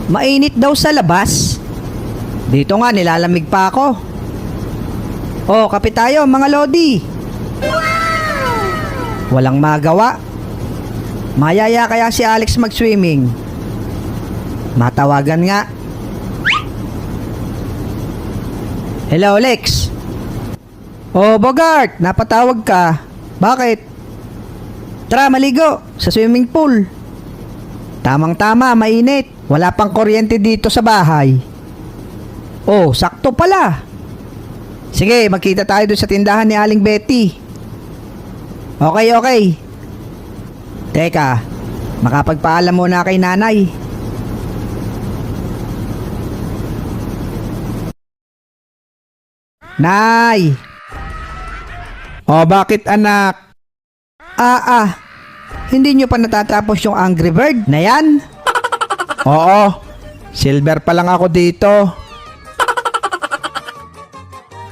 Mainit daw sa labas. Dito nga nilalamig pa ako. Oh, kape tayo mga lodi. Walang magawa. Mayaya kaya si Alex mag-swimming. Matawagan nga. Hello, Alex. Oh, Bogart, napatawag ka. Bakit? Tara, maligo sa swimming pool. Tamang-tama, mainit. Wala pang kuryente dito sa bahay. Oh, sakto pala. Sige, magkita tayo doon sa tindahan ni Aling Betty. Okay, okay. Teka, makapagpaalam muna kay nanay. Nay! O bakit anak? Hindi nyo pa natatapos yung Angry Bird na yan? Oo, silver pa lang ako dito.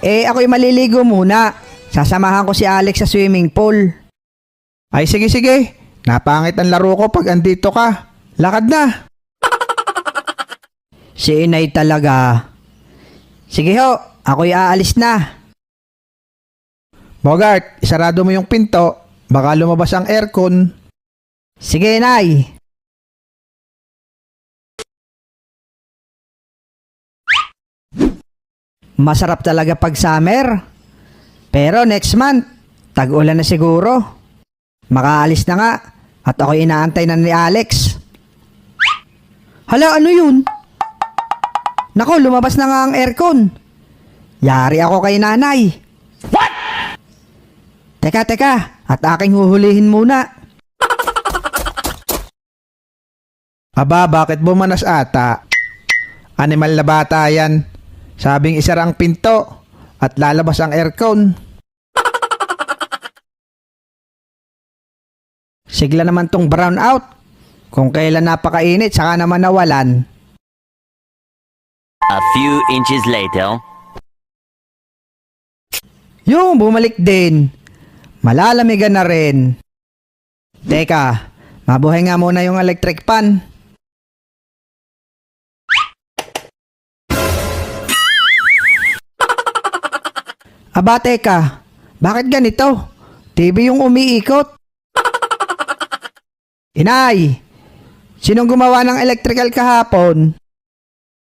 Ako'y maliligo muna. Sasamahan ko si Alex sa swimming pool. Ay sige, napangit ang laro ko pag andito ka. Lakad na. Si inay talaga. Sige ho, ako'y aalis na. Bogart, isarado mo yung pinto. Baka lumabas ang aircon. Sige, Nay. Masarap talaga pag summer. Pero next month, tag-ulan na siguro. Makaalis na nga at ako'y inaantay na ni Alex. Hala, ano yun? Nako, lumabas na nga ang aircon. Yari ako kay nanay. What? Teka, at aking huhulihin muna. Aba, bakit bumanas ata? Animal na bata yan. Sabing isara ang pinto at lalabas ang aircon. Sigla naman tong brown out. Kung kailan napakainit, saka naman nawalan. A few inches later. Yung bumalik din. Malalamigan na rin. Teka, mabuhay nga muna yung electric pan. Aba, teka. Bakit ganito? TV yung umiikot. Inay, sinong gumawa ng electrical kahapon?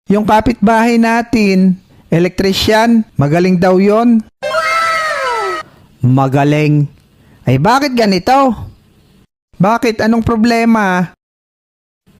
Yung kapitbahay natin, electrician, magaling daw yon. Magaling. Ay bakit ganito? Bakit? Anong problema?